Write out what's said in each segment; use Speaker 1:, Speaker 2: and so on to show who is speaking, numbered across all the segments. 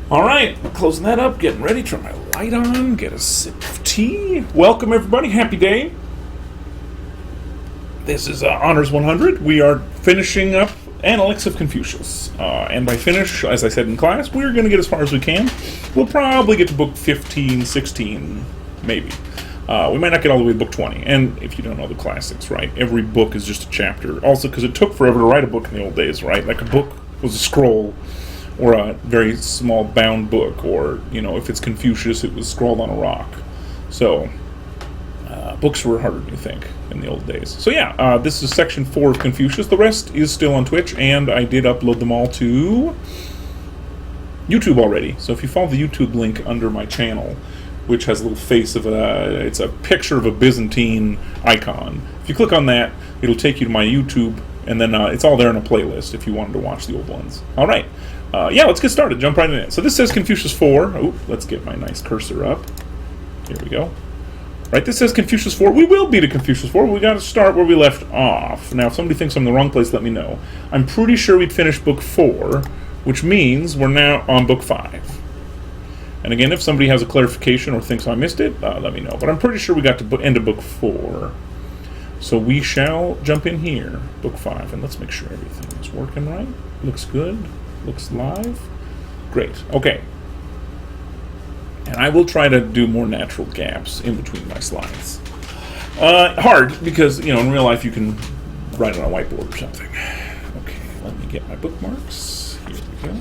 Speaker 1: All right, closing that up, getting ready, turn my light on, get a sip of tea. Welcome, everybody. Happy day. This is Honors 100. We are finishing up Analects of Confucius. And by finish, as I said in class, we're going to get as far as we can. We'll probably get to book 15, 16, maybe. We might not get all the way to book 20. And if you don't know the classics, right, every book is just a chapter. Also, because it took forever to write a book in the old days, right? Like a book was a scroll, or a very small bound book, or, you know, if it's Confucius, it was scrawled on a rock. So, books were harder than you think in the old days. So yeah, this is section 4 of Confucius. The rest is still on Twitch, and I did upload them all to YouTube already. So if you follow the YouTube link under my channel, which has a little face of it's a picture of a Byzantine icon. If you click on that, it'll take you to my YouTube, and then it's all there in a playlist if you wanted to watch the old ones. All right. Yeah, let's get started. Jump right in it. So this says Confucius 4. Oh, let's get my nice cursor up. Here we go. Right, this says Confucius 4. We will be to Confucius 4. We got to start where we left off. Now, if somebody thinks I'm in the wrong place, let me know. I'm pretty sure we'd finished book 4, which means we're now on book 5. And again, if somebody has a clarification or thinks I missed it, let me know. But I'm pretty sure we got to end of book 4. So we shall jump in here, book 5, and let's make sure everything is working right. Looks good. Looks live. Great. Okay. And I will try to do more natural gaps in between my slides. Hard, because, you know, in real life you can write on a whiteboard or something. Okay, let me get my bookmarks. Here we go.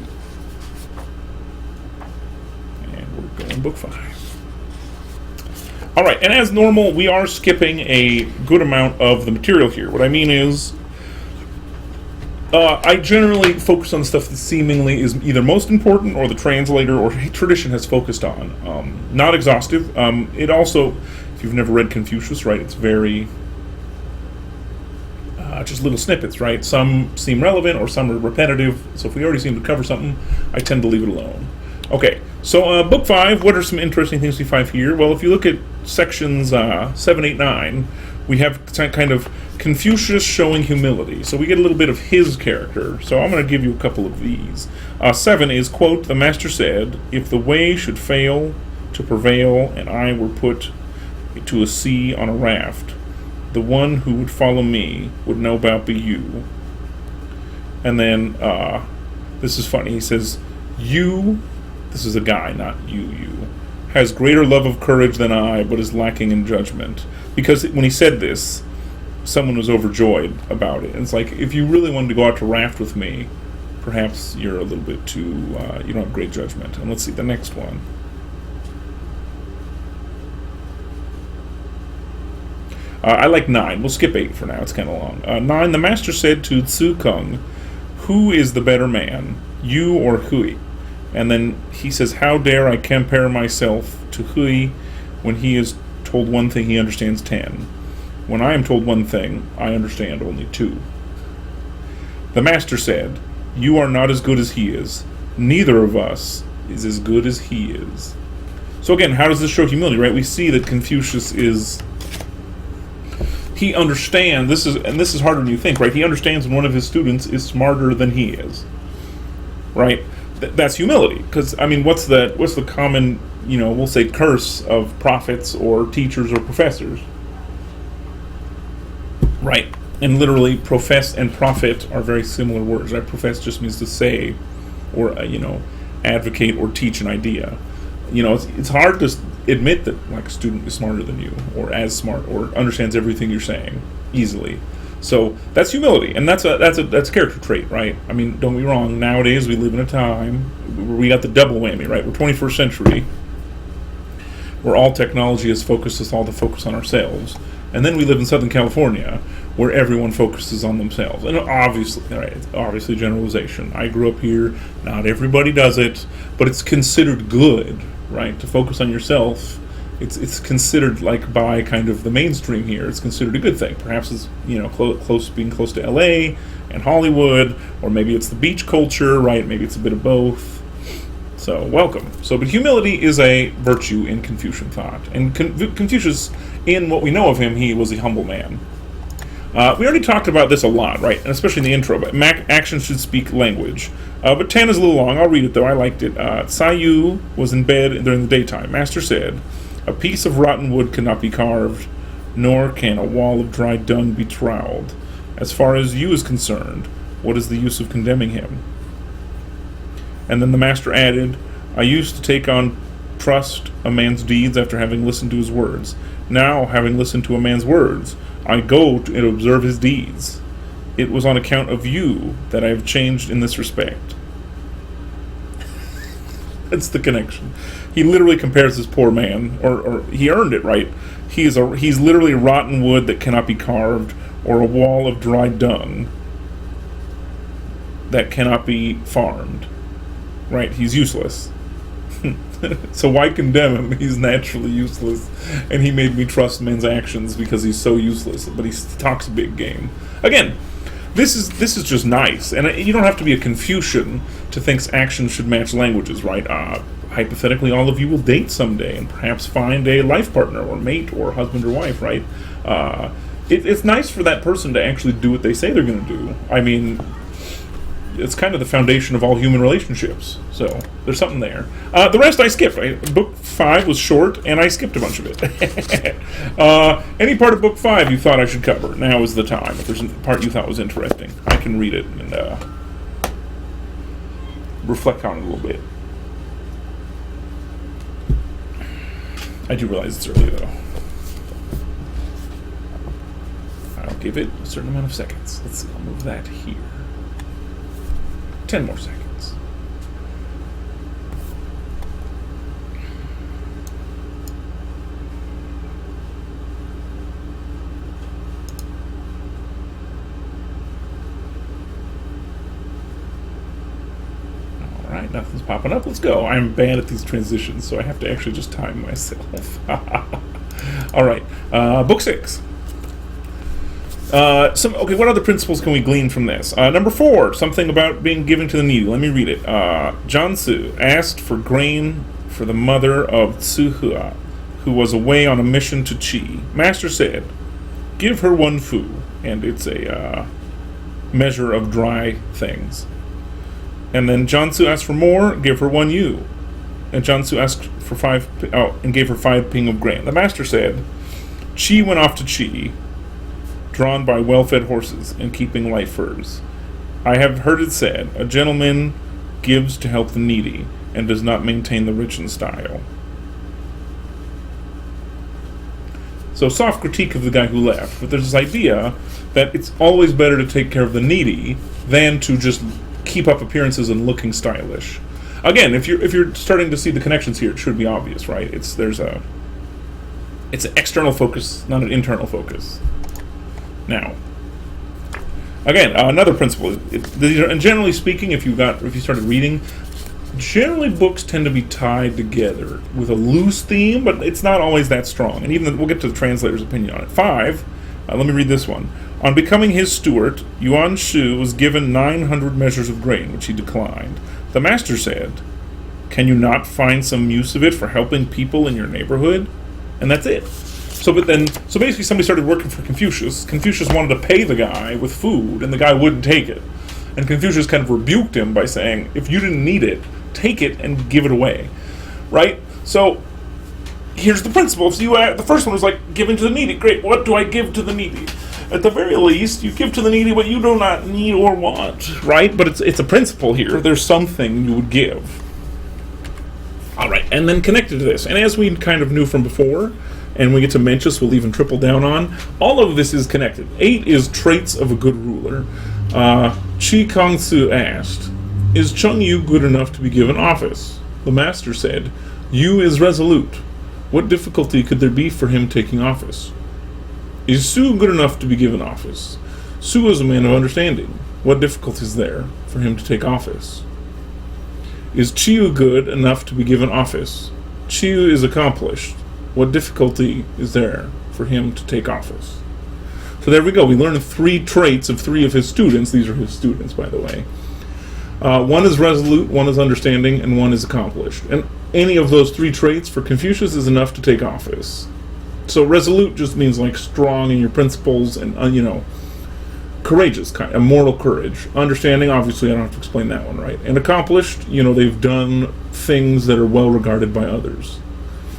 Speaker 1: And we're going book 5. All right, and as normal, we are skipping a good amount of the material here. What I mean is, I generally focus on the stuff that seemingly is either most important or the translator or tradition has focused on. Not exhaustive. It also, if you've never read Confucius, right, it's very, just little snippets, right? Some seem relevant or some are repetitive. So if we already seem to cover something, I tend to leave it alone. Okay, so book 5, what are some interesting things we find here? Well, if you look at sections 7, 8, 9, we have kind of Confucius showing humility. So we get a little bit of his character. So I'm going to give you a couple of these. 7 is, quote, "The master said, if the way should fail to prevail and I were put to a sea on a raft, the one who would follow me would no doubt be you." And then, this is funny, he says, "You," this is a guy, not you, "has greater love of courage than I, but is lacking in judgment." Because when he said this, someone was overjoyed about it. And it's like, if you really wanted to go out to raft with me, perhaps you're a little bit too, you don't have great judgment. And let's see, the next one. I like 9. We'll skip 8 for now. It's kind of long. 9, the master said to Tzu Kung, "Who is the better man, you or Hui?" And then he says, "How dare I compare myself to Hui when he is told one thing, he understands 10. When I am told one thing, I understand only 2. The master said, you are not as good as he is. Neither of us is as good as he is." So again, how does this show humility, right? We see that Confucius is, he understands, this is harder than you think, right? He understands when one of his students is smarter than he is, right? That's humility, because, I mean, what's the common, you know, we'll say curse of prophets or teachers or professors, right? And literally, profess and prophet are very similar words, right? Profess just means to say, or, you know, advocate or teach an idea. You know, it's hard to admit that, like, a student is smarter than you, or as smart, or understands everything you're saying easily. So that's humility, and that's a character trait, right? I mean, don't be wrong. Nowadays, we live in a time where we got the double whammy, right? We're 21st century, where all technology is focused, us all to focus on ourselves, and then we live in Southern California, where everyone focuses on themselves. And obviously, right, it's obviously generalization. I grew up here. Not everybody does it, but it's considered good, right, to focus on yourself. It's considered, like, by kind of the mainstream here, it's considered a good thing. Perhaps it's, you know, being close to LA and Hollywood, or maybe it's the beach culture, right? Maybe it's a bit of both. So, welcome. So, but humility is a virtue in Confucian thought. And Confucius, in what we know of him, he was a humble man. We already talked about this a lot, right? And especially in the intro, but action should speak language. But 10 is a little long. I'll read it, though. I liked it. Sayu was in bed during the daytime. Master said, a piece of rotten wood cannot be carved, nor can a wall of dry dung be troweled. As far as you is concerned, what is the use of condemning him? And then the master added, I used to take on trust a man's deeds after having listened to his words. Now, having listened to a man's words, I go to observe his deeds. It was on account of you that I have changed in this respect. That's the connection. He literally compares this poor man, or he earned it, right? He's literally rotten wood that cannot be carved, or a wall of dry dung that cannot be farmed. Right? He's useless. So why condemn him? He's naturally useless, and he made me trust men's actions because he's so useless. But he talks a big game. Again, this is just nice, and you don't have to be a Confucian to think actions should match languages, right? Hypothetically, all of you will date someday, and perhaps find a life partner, or mate, or husband or wife, right? It's nice for that person to actually do what they say they're going to do. I mean, it's kind of the foundation of all human relationships. So there's something there. The rest I skipped. Book 5 was short, and I skipped a bunch of it. Any part of Book 5 you thought I should cover, now is the time. If there's a part you thought was interesting, I can read it and reflect on it a little bit. I do realize it's early, though. I'll give it a certain amount of seconds. Let's see, I'll move that here. 10 more seconds. Alright, nothing's popping up. Let's go. I'm bad at these transitions, so I have to actually just time myself. Alright, Book 6. What other principles can we glean from this? Number 4, something about being given to the needy. Let me read it. Jansu asked for grain for the mother of Tsuhua, who was away on a mission to Qi. Master said, give her 1 fu, and it's a measure of dry things. And then Jansu asked for more, give her 1 yu. And Jansu asked for 5, and gave her 5 ping of grain. The master said, Qi went off to Qi, drawn by well-fed horses and keeping light furs. I have heard it said, a gentleman gives to help the needy and does not maintain the rich in style. So soft critique of the guy who left, but there's this idea that it's always better to take care of the needy than to just keep up appearances and looking stylish. Again, if you're starting to see the connections here, it should be obvious, right? It's an external focus, not an internal focus. Now, again, another principle. And generally speaking, if you started reading, generally books tend to be tied together with a loose theme, but it's not always that strong. And even we'll get to the translator's opinion on it. 5. Let me read this one. On becoming his steward, Yuan Shu was given 900 measures of grain, which he declined. The master said, "Can you not find some use of it for helping people in your neighborhood?" And that's it. So basically somebody started working for Confucius. Confucius wanted to pay the guy with food, and the guy wouldn't take it. And Confucius kind of rebuked him by saying, if you didn't need it, take it and give it away. Right? So, here's the principle. So the first one was like, giving to the needy. Great, what do I give to the needy? At the very least, you give to the needy what you do not need or want. Right? But it's a principle here. There's something you would give. Alright, and then connected to this, and as we kind of knew from before, and we get to Mencius, we'll even triple down on, all of this is connected. 8 is traits of a good ruler. Chi Kongsu asked, is Chung Yu good enough to be given office? The master said, Yu is resolute. What difficulty could there be for him taking office? Is Su good enough to be given office? Su is a man of understanding. What difficulty is there for him to take office? Is Chiu good enough to be given office? Chiu is accomplished. What difficulty is there for him to take office? So there we go. We learned 3 traits of 3 of his students. These are his students, by the way. 1 is resolute, 1 is understanding, and 1 is accomplished. And any of those 3 traits for Confucius is enough to take office. So resolute just means like strong in your principles and, courageous kind, a moral courage. Understanding, obviously, I don't have to explain that one, right? And accomplished, they've done things that are well regarded by others.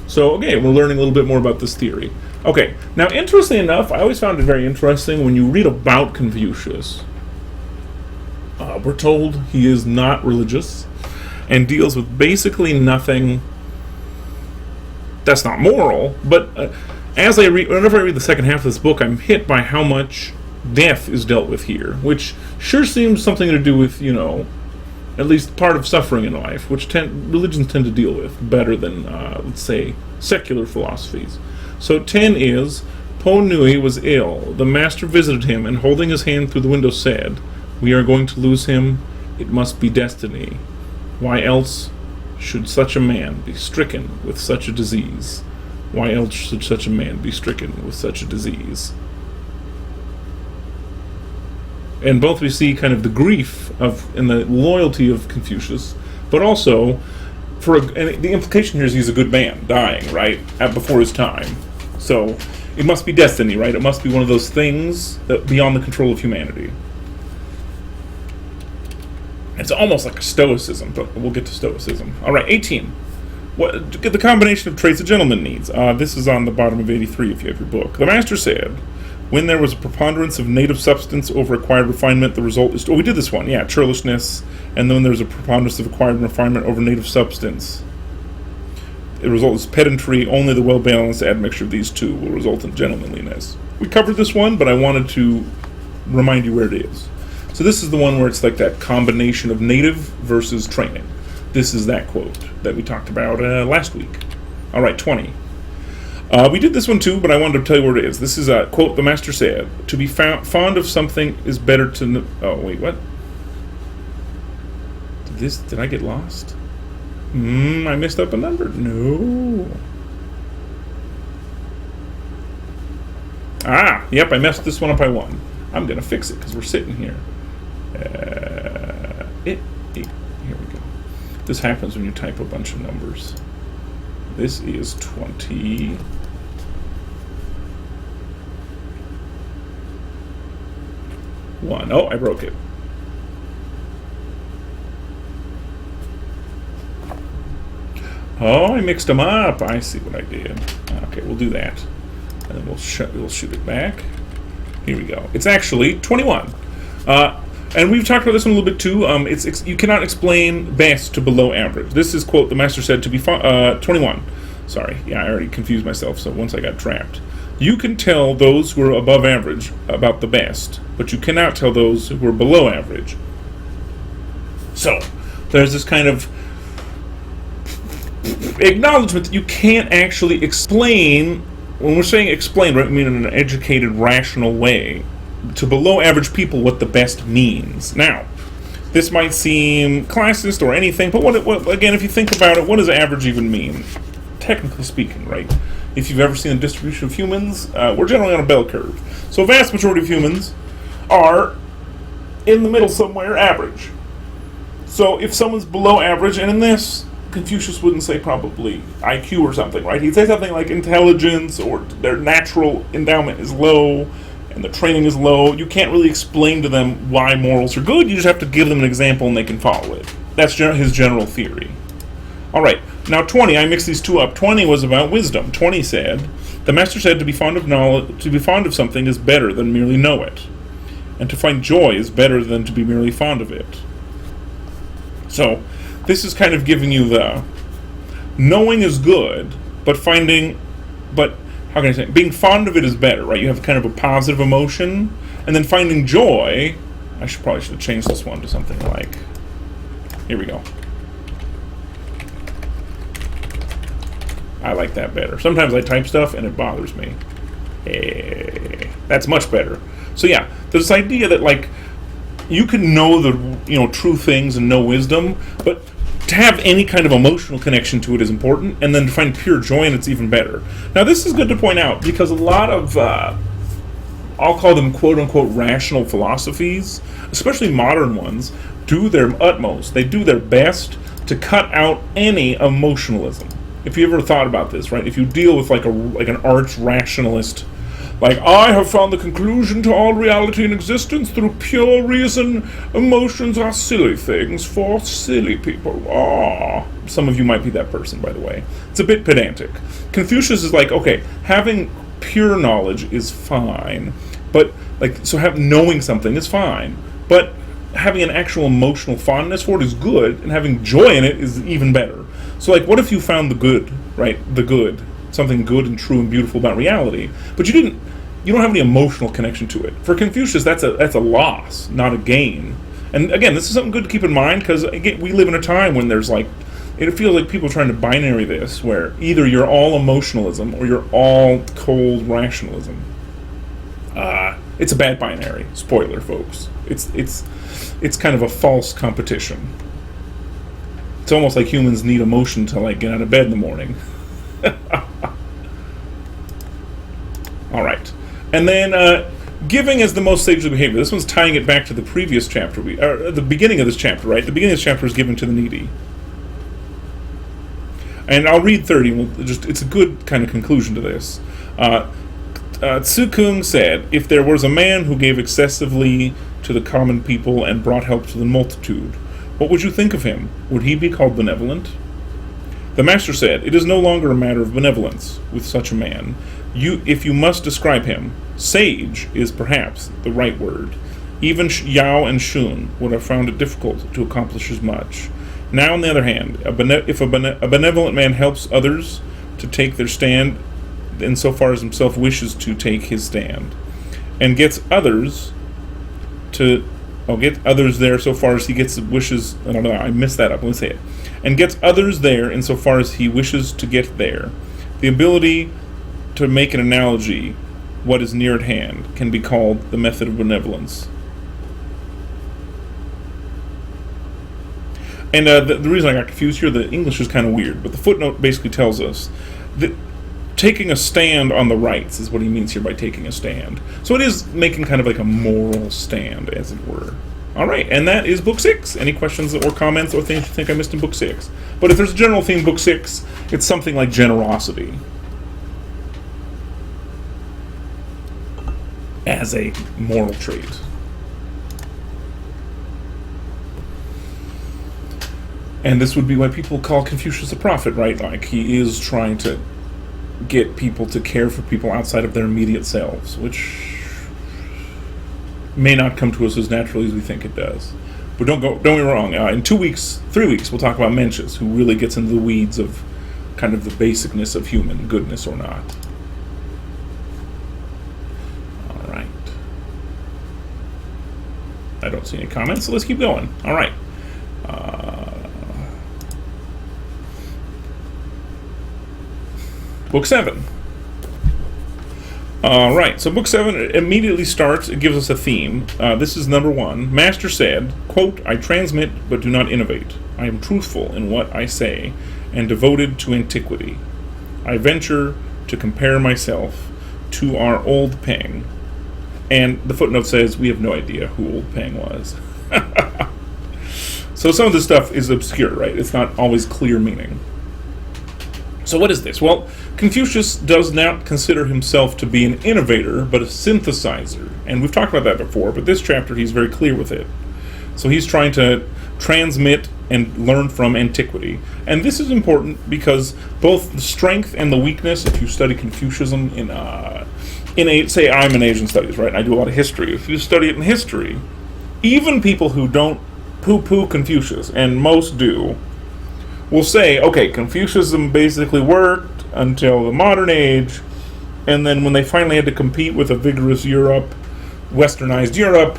Speaker 1: So, okay, we're learning a little bit more about this theory. Okay, now, interestingly enough, I always found it very interesting when you read about Confucius. We're told he is not religious and deals with basically nothing that's not moral, but whenever I read the second half of this book, I'm hit by how much death is dealt with here, which sure seems something to do with, at least part of suffering in life, which religions tend to deal with better than, let's say, secular philosophies. So 10 is, Po Nui was ill. The master visited him, and holding his hand through the window said, "We are going to lose him. It must be destiny. Why else should such a man be stricken with such a disease? Why else should such a man be stricken with such a disease?" And both we see kind of the grief and the loyalty of Confucius, but also and the implication here is he's a good man dying, right, before his time. So it must be destiny, right? It must be one of those things that beyond the control of humanity. It's almost like a stoicism, but we'll get to stoicism. All right, 18. The combination of traits a gentleman needs. This is on the bottom of 83 if you have your book. The master said, when there was a preponderance of native substance over acquired refinement, the result is... we did this one, yeah, churlishness. And then there's a preponderance of acquired refinement over native substance. The result is pedantry. Only the well-balanced admixture of these two will result in gentlemanliness. We covered this one, but I wanted to remind you where it is. So this is the one where it's like that combination of native versus training. This is that quote that we talked about last week. All right, 20. We did this one too, but I wanted to tell you where it is. This is a quote the master said, "To be fond of something is better to..." Oh, wait, what? Did I get lost? I messed up a number. No. Yep, I messed this one up by one. I'm going to fix it because we're sitting here. Here we go. This happens when you type a bunch of numbers. This is 20. Oh, I broke it. Oh, I mixed them up. I see what I did. Okay, we'll do that. And then we'll shoot it back. Here we go. It's actually 21. And we've talked about this one a little bit too. You cannot explain best to below average. This is, quote, the master said to be 21. Sorry, yeah, I already confused myself, so once I got trapped. You can tell those who are above average about the best, but you cannot tell those who are below average. So, there's this kind of acknowledgement that you can't actually explain. When we're saying explain, right, we mean in an educated, rational way to below average people what the best means. Now, this might seem classist or anything, but what again, if you think about it, what does average even mean? Technically speaking, right? If you've ever seen the distribution of humans, we're generally on a bell curve. So a vast majority of humans are in the middle somewhere, average. So if someone's below average, and in this, Confucius wouldn't say probably IQ or something, right? He'd say something like intelligence or their natural endowment is low and the training is low. You can't really explain to them why morals are good. You just have to give them an example and they can follow it. That's his general theory. All right, now 20, I mixed these two up. 20 was about wisdom. 20 said, the master said to be fond of knowledge, to be fond of something is better than merely know it. And to find joy is better than to be merely fond of it. So, this is kind of giving you the knowing is good, but how can I say it? Being fond of it is better, right? You have kind of a positive emotion, and then finding joy. I probably should have changed this one to something like, here we go. I like that better. Sometimes I type stuff and it bothers me. Hey, that's much better. So yeah, there's this idea that like you can know the true things and know wisdom, but to have any kind of emotional connection to it is important, and then to find pure joy in it's even better. Now this is good to point out because a lot of I'll call them quote-unquote rational philosophies, especially modern ones, do their utmost. They do their best to cut out any emotionalism. If you ever thought about this, right? If you deal with like an arch rationalist Like, I have found the conclusion to all reality in existence through pure reason. Emotions are silly things for silly people. Ah, some of you might be that person, by the way. It's a bit pedantic. Confucius is like, okay, having pure knowledge is fine, but knowing something is fine, but having an actual emotional fondness for it is good, and having joy in it is even better. So, like, what if you found the good, right? The good, something good and true and beautiful about reality, but you don't have any emotional connection to it. For Confucius, that's a loss, not a gain. And again, this is something good to keep in mind, because we live in a time when there's like, it feels like people are trying to binary this, where either you're all emotionalism or you're all cold rationalism. It's a bad binary. Spoiler, folks. It's kind of a false competition. It's almost like humans need emotion to like get out of bed in the morning. All right, and then giving as the most sagely behavior. This one's tying it back to the previous chapter, the beginning of this chapter, right? The beginning of this chapter is given to the needy. And I'll read 30. It's a good kind of conclusion to this. Tzu Kung said, if there was a man who gave excessively to the common people and brought help to the multitude, what would you think of him? Would he be called benevolent? The master said, it is no longer a matter of benevolence with such a man. If you must describe him, sage is perhaps the right word. Even Yao and Shun would have found it difficult to accomplish as much. Now, on the other hand, if a benevolent man helps others to take their stand insofar as himself wishes to take his stand, and gets others there so far as he gets wishes. I missed that up. Let me say it. And gets others there insofar as he wishes to get there. The ability to make an analogy, what is near at hand, can be called the method of benevolence. And the reason I got confused here, the English is kind of weird, but the footnote basically tells us that taking a stand on the rights is what he means here by taking a stand. So it is making kind of like a moral stand, as it were. All right, and that is Book 6. Any questions or comments or things you think I missed in Book 6? But if there's a general theme in Book 6, it's something like generosity as a moral trait. And this would be why people call Confucius a prophet, right? Like, he is trying to get people to care for people outside of their immediate selves, which may not come to us as naturally as we think it does. But don't get me wrong, in 3 weeks, we'll talk about Mencius, who really gets into the weeds of kind of the basicness of human goodness or not. All right. I don't see any comments, so let's keep going. All right. Book 7. Alright, so Book 7 immediately starts, it gives us a theme. This is number 1. Master said, quote, I transmit but do not innovate. I am truthful in what I say and devoted to antiquity. I venture to compare myself to our old Peng. And the footnote says, we have no idea who old Peng was. So some of this stuff is obscure, right? It's not always clear meaning. So what is this? Well, Confucius does not consider himself to be an innovator, but a synthesizer. And we've talked about that before, but this chapter he's very clear with it. So he's trying to transmit and learn from antiquity. And this is important because both the strength and the weakness, if you study Confucianism say I'm in Asian studies, right? And I do a lot of history. If you study it in history, even people who don't poo-poo Confucius, and most do, will say, okay, Confucianism basically worked until the modern age, and then when they finally had to compete with a vigorous Europe, westernized Europe,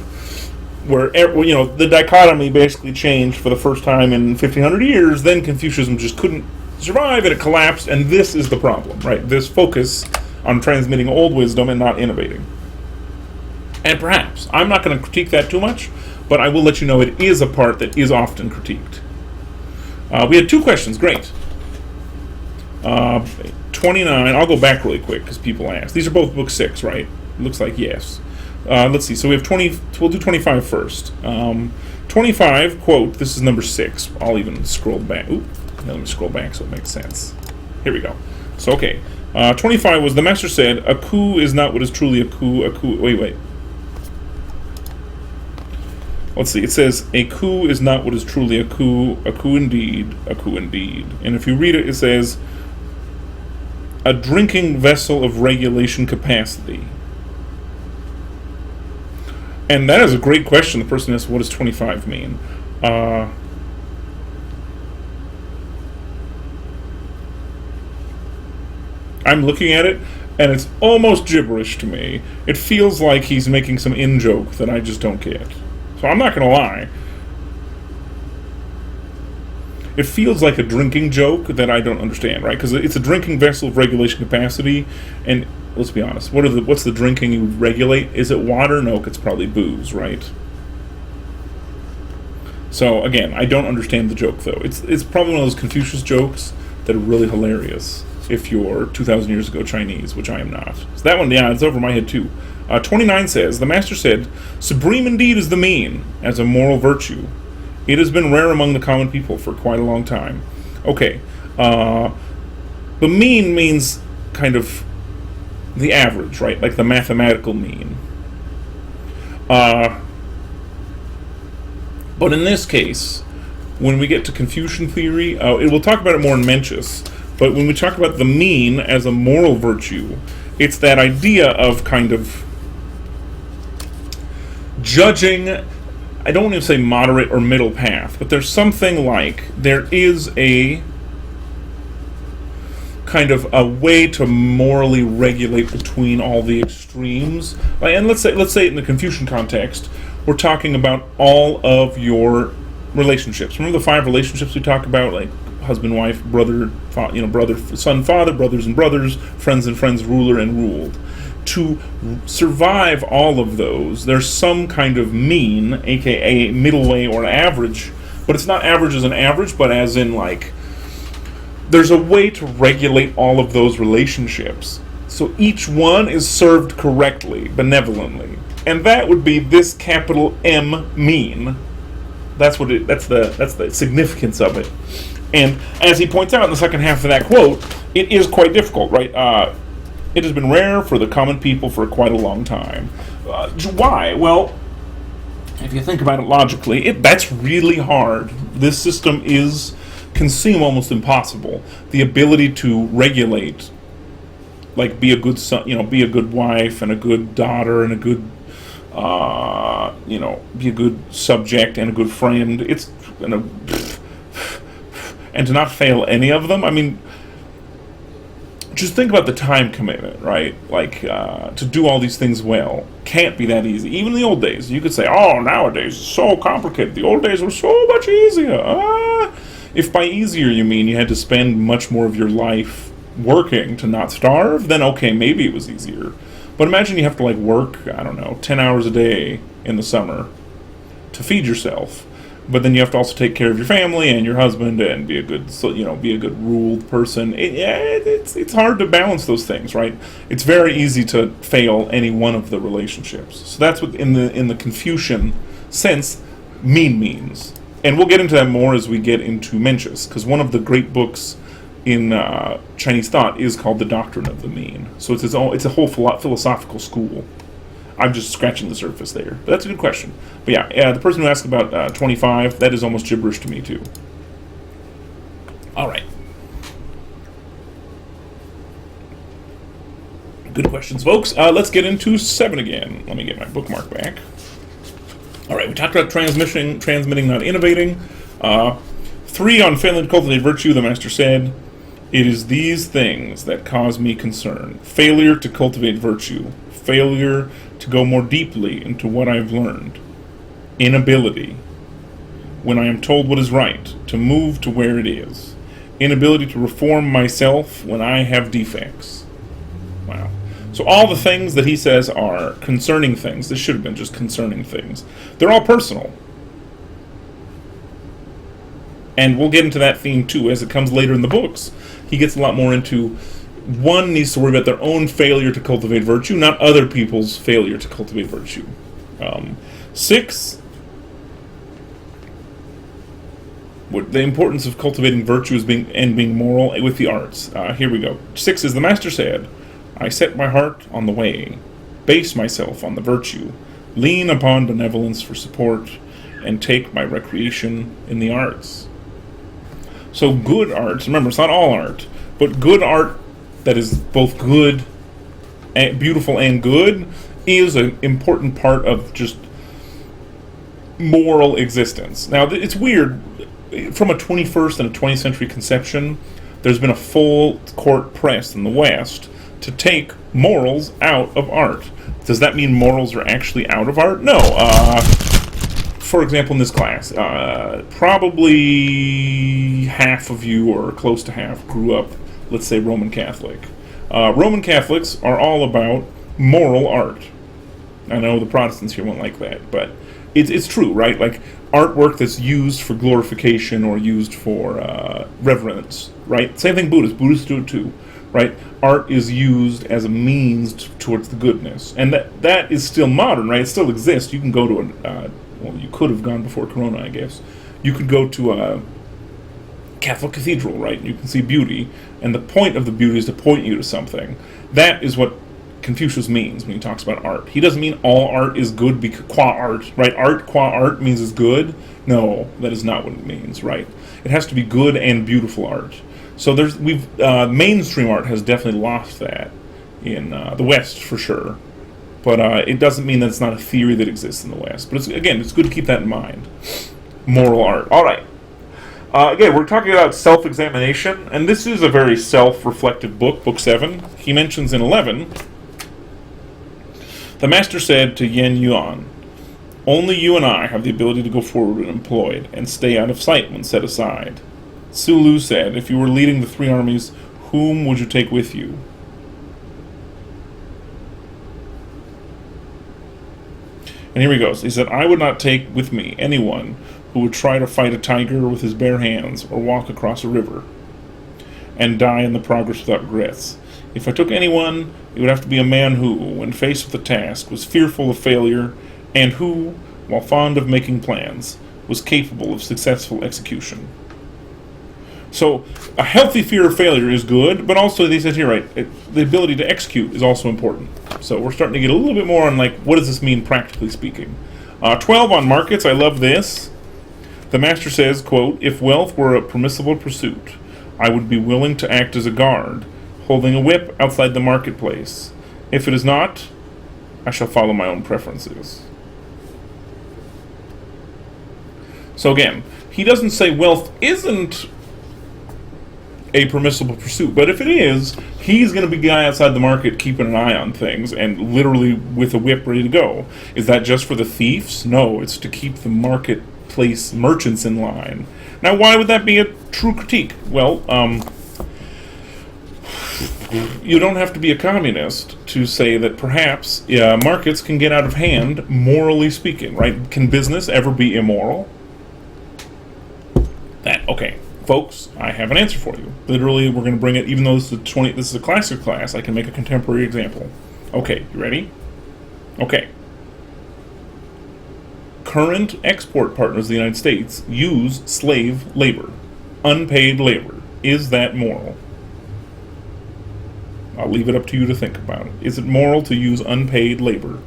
Speaker 1: where the dichotomy basically changed for the first time in 1500 years, then Confucianism just couldn't survive and it collapsed, and this is the problem, right? This focus on transmitting old wisdom and not innovating. And perhaps, I'm not going to critique that too much, but I will let you know it is a part that is often critiqued. We had 2 questions. Great. 29. I'll go back really quick because people ask. These are both Book 6, right? Looks like yes. Let's see. So we have 20. We'll do 25 first. 25, quote, this is number 6. I'll even scroll back. Let me scroll back so it makes sense. Here we go. So, okay. 25 was, the master said, a coup is not what is truly a coup. Wait. Let's see, it says, a coup is not what is truly a coup indeed, a coup indeed. And if you read it, it says, a drinking vessel of regulation capacity. And that is a great question. The person asks, what does 25 mean? I'm looking at it, and it's almost gibberish to me. It feels like he's making some in-joke that I just don't get. So I'm not going to lie. It feels like a drinking joke that I don't understand, right? Because it's a drinking vessel of regulation capacity, and let's be honest, what's the drinking you regulate? Is it water? No, it's probably booze, right? So again, I don't understand the joke, though. It's probably one of those Confucius jokes that are really hilarious if you're 2,000 years ago Chinese, which I am not. So that one, yeah, it's over my head too. 29 says, the master said, supreme indeed is the mean, as a moral virtue. It has been rare among the common people for quite a long time. Okay, the mean means kind of the average, right? Like the mathematical mean. But in this case, when we get to Confucian theory, we'll talk about it more in Mencius, but when we talk about the mean as a moral virtue, it's that idea of kind of judging, I don't want to say moderate or middle path, but there's something like, there is a kind of a way to morally regulate between all the extremes. And let's say in the Confucian context, we're talking about all of your relationships. Remember the 5 relationships we talk about, like husband, wife, brother, brother, son, father, brothers and brothers, friends and friends, ruler and ruled. To survive all of those, there's some kind of mean, aka middle way or an average, but it's not average as an average, but as in like, there's a way to regulate all of those relationships. So each one is served correctly, benevolently. And that would be this capital M mean. That's the significance of it. And as he points out in the second half of that quote, it is quite difficult, right? It has been rare for the common people for quite a long time. Why? Well, if you think about it logically, that's really hard. This system can seem almost impossible. The ability to regulate, like be a good son, be a good wife and a good daughter and a good, be a good subject and a good friend. And to not fail any of them. I mean, just think about the time commitment, right? Like, to do all these things well can't be that easy. Even in the old days, you could say, oh, nowadays it's so complicated. The old days were so much easier. If by easier you mean you had to spend much more of your life working to not starve, then okay, maybe it was easier. But imagine you have to work, 10 hours a day in the summer to feed yourself. But then you have to also take care of your family and your husband and be a good ruled person. It's hard to balance those things, right? It's very easy to fail any one of the relationships. So that's what in the Confucian sense mean means. And we'll get into that more as we get into Mencius, because one of the great books in Chinese thought is called The Doctrine of the Mean. So it's a whole philosophical school. I'm just scratching the surface there. But that's a good question. But yeah, the person who asked about 25, that is almost gibberish to me too. All right. Good questions, folks. Let's get into 7 again. Let me get my bookmark back. All right, we talked about transmitting, not innovating. 3 on failing to cultivate virtue, the master said, it is these things that cause me concern. Failure to cultivate virtue. Failure to go more deeply into what I have learned. Inability, when I am told what is right, to move to where it is. Inability to reform myself when I have defects. Wow. So all the things that he says are concerning things. This should have been just concerning things. They're all personal. And we'll get into that theme too as it comes later in the books. He gets a lot more into, one needs to worry about their own failure to cultivate virtue, not other people's failure to cultivate virtue. 6, the importance of cultivating virtue is being moral with the arts. Here we go. 6 is the master said, I set my heart on the way, base myself on the virtue, lean upon benevolence for support, and take my recreation in the arts. So good art, remember it's not all art, but good art that is both good, and beautiful and good, is an important part of just moral existence. Now it's weird, from a 21st and a 20th century conception, there's been a full court press in the West to take morals out of art. Does that mean morals are actually out of art? No. For example, in this class, probably half of you, or close to half, grew up, let's say, Roman Catholic. Roman Catholics are all about moral art. I know the Protestants here won't like that, but it's true, right? Like, artwork that's used for glorification or used for reverence, right? Same thing Buddhists do it too, right? Art is used as a means towards the goodness. And that is still modern, right? It still exists. You can go to well, you could have gone before Corona, I guess. You could go to a Catholic cathedral, right? You can see beauty, and the point of the beauty is to point you to something. That is what Confucius means when he talks about art. He doesn't mean all art is good qua art, right? Art qua art means it's good. No, that is not what it means, right? It has to be good and beautiful art. So mainstream art has definitely lost that in the West for sure. But it doesn't mean that it's not a theory that exists in the West. But it's good to keep that in mind. Moral art. All right. Again, we're talking about self-examination, and this is a very self-reflective book, Book 7. He mentions in 11, the master said to Yen Yuan, only you and I have the ability to go forward when employed, and stay out of sight when set aside. Su Lu said, if you were leading the 3 armies, whom would you take with you? And here he goes. He said, I would not take with me anyone who would try to fight a tiger with his bare hands or walk across a river and die in the progress without regrets. If I took anyone, it would have to be a man who, when faced with a task, was fearful of failure, and who, while fond of making plans, was capable of successful execution. So, a healthy fear of failure is good, but also, they said here, right, the ability to execute is also important. So we're starting to get a little bit more on, like, what does this mean practically speaking? 12 on markets, I love this. The master says, quote, if wealth were a permissible pursuit, I would be willing to act as a guard, holding a whip outside the marketplace. If it is not, I shall follow my own preferences. So again, he doesn't say wealth isn't a permissible pursuit, but if it is, he's going to be the guy outside the market keeping an eye on things and literally with a whip ready to go. Is that just for the thieves? No, it's to keep the marketplace merchants in line. Now, why would that be a true critique? Well, you don't have to be a communist to say that perhaps markets can get out of hand, morally speaking, right? Can business ever be immoral? Okay. Folks, I have an answer for you. Literally, we're going to bring it, even though this is a classic class, I can make a contemporary example. Okay, you ready? Okay. Current export partners of the United States use slave labor, unpaid labor. Is that moral? I'll leave it up to you to think about it. Is it moral to use unpaid labor?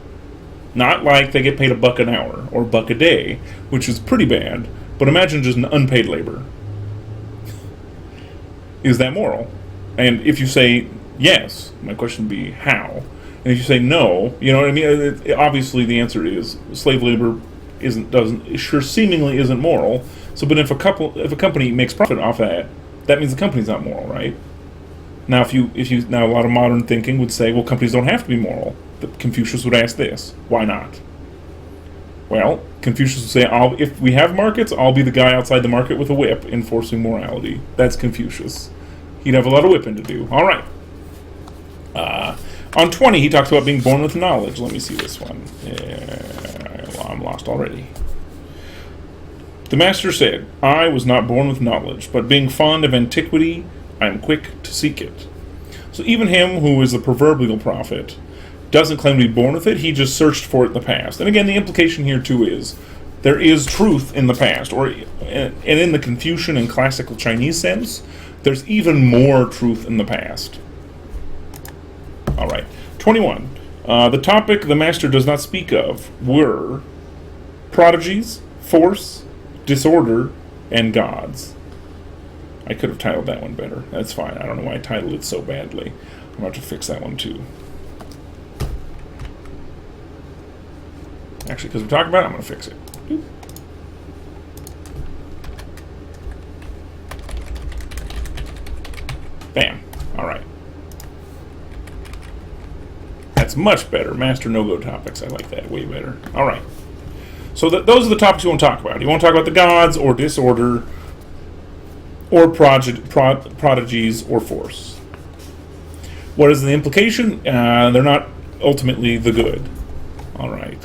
Speaker 1: Not like they get paid $1 an hour or $1 a day, which is pretty bad, but imagine just an unpaid labor. Is that moral? And if you say yes, my question would be how? And if you say no, you know what I mean? Obviously, the answer is slave labor seemingly isn't moral. So, but if a company makes profit off that, that means the company's not moral, right? Now, now a lot of modern thinking would say, well, companies don't have to be moral. But Confucius would ask this: why not? Well, Confucius would say, if we have markets, I'll be the guy outside the market with a whip enforcing morality. That's Confucius. He'd have a lot of whipping to do. All right. On 20, he talks about being born with knowledge. Let me see this one. Well, I'm lost already. The master said, I was not born with knowledge, but being fond of antiquity, I am quick to seek it. So even him, who is the proverbial prophet, doesn't claim to be born with it. He just searched for it in the past. And again, the implication here, too, is there is truth in the past, and in the Confucian and classical Chinese sense, there's even more truth in the past. All right, 21. The topic the master does not speak of were prodigies, force, disorder, and gods. I could have titled that one better. That's fine. I don't know why I titled it so badly. I'm going to have to fix that one too. Actually, because we're talking about it, I'm going to fix it. Bam. All right. That's much better. Master no-go topics. I like that way better. All right. So those are the topics you want to talk about. You want to talk about the gods, or disorder, or prodigies, or force. What is the implication? They're not ultimately the good. All right.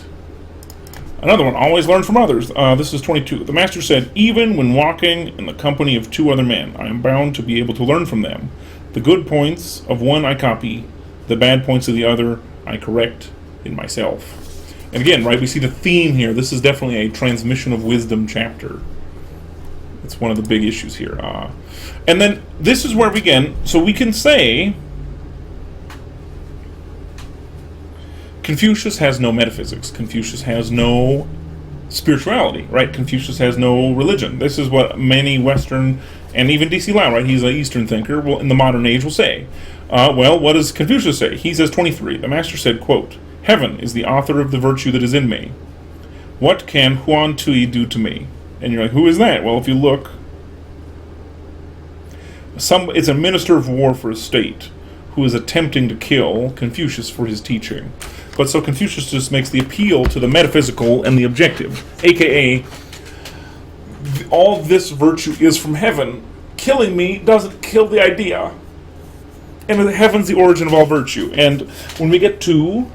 Speaker 1: Another one, always learn from others. This is 22. The master said, even when walking in the company of two other men, I am bound to be able to learn from them. The good points of one I copy, the bad points of the other I correct in myself. And again, right, we see the theme here. This is definitely a transmission of wisdom chapter. It's one of the big issues here. And then this is where we can say Confucius has no metaphysics. Confucius has no spirituality, right? Confucius has no religion. This is what many Western, and even D.C. Lau, right? He's an Eastern thinker, will, in the modern age will say. Well, what does Confucius say? He says, 23, the master said, quote, heaven is the author of the virtue that is in me. What can Huan Tui do to me? And you're like, who is that? Well, if you look, it's a minister of war for a state who is attempting to kill Confucius for his teaching. But so Confucius just makes the appeal to the metaphysical and the objective, aka all this virtue is from heaven. Killing me doesn't kill the idea. And heaven's the origin of all virtue. And when we get to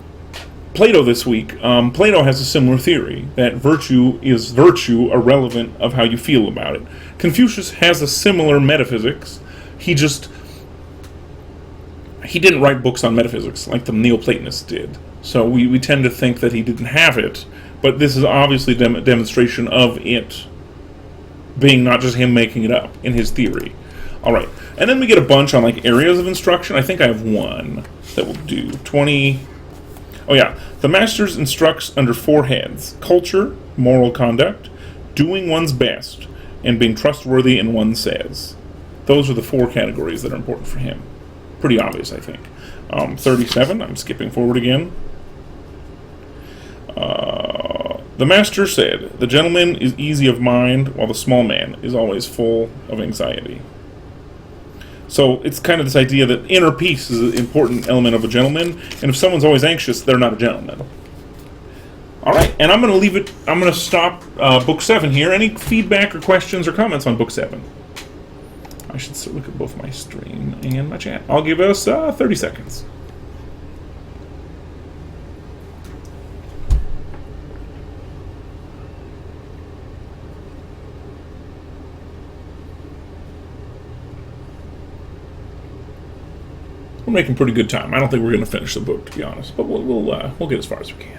Speaker 1: Plato this week, Plato has a similar theory, that virtue is virtue irrelevant of how you feel about it. Confucius has a similar metaphysics. He didn't write books on metaphysics like the Neoplatonists did. So we tend to think that he didn't have it, but this is obviously a demonstration of it being not just him making it up in his theory. All right, and then we get a bunch on like areas of instruction. I think I have one that will do. 20. Oh yeah, the masters instructs under 4 heads: culture, moral conduct, doing one's best, and being trustworthy in one says. Those are the 4 categories that are important for him. Pretty obvious, I think. 37, I'm skipping forward again. The master said, the gentleman is easy of mind, while the small man is always full of anxiety. So it's kind of this idea that inner peace is an important element of a gentleman, and if someone's always anxious, they're not a gentleman. All right, and I'm going to leave it, I'm going to stop Book 7 here. Any feedback or questions or comments on Book 7? I should still look at both my stream and my chat. I'll give us 30 seconds. We're making pretty good time. I don't think we're going to finish the book, to be honest, but we'll get as far as we can.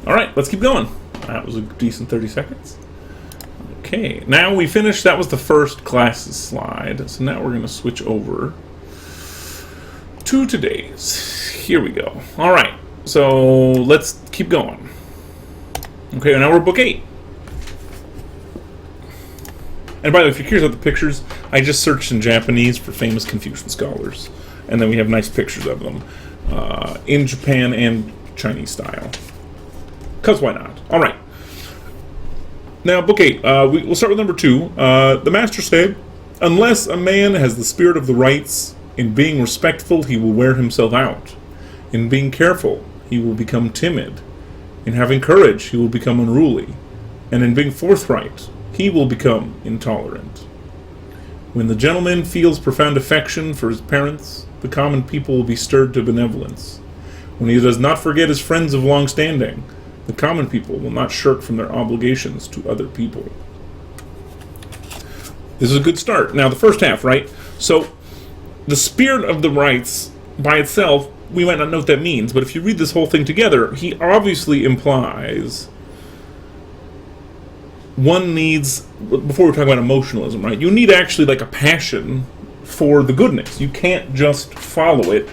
Speaker 1: All right, let's keep going. That was a decent 30 seconds. Okay, now we finished. That was the first classes slide. So now we're going to switch over to today's. Here we go. All right, so let's keep going. Okay, now we're Book 8. And by the way, if you're curious about the pictures, I just searched in Japanese for famous Confucian scholars. And then we have nice pictures of them in Japan and Chinese style. Because why not? All right. Now, Book 8. We'll start with number 2. The master said, unless a man has the spirit of the rights, in being respectful, he will wear himself out. In being careful, he will become timid. In having courage, he will become unruly. And in being forthright, he will become intolerant. When the gentleman feels profound affection for his parents, the common people will be stirred to benevolence. When he does not forget his friends of long standing, the common people will not shirk from their obligations to other people. This is a good start. Now, the first half, right? So, the spirit of the rites, by itself, we might not know what that means, but if you read this whole thing together, he obviously implies one needs, before we're talking about emotionalism, right? You need actually like a passion for the goodness. You can't just follow it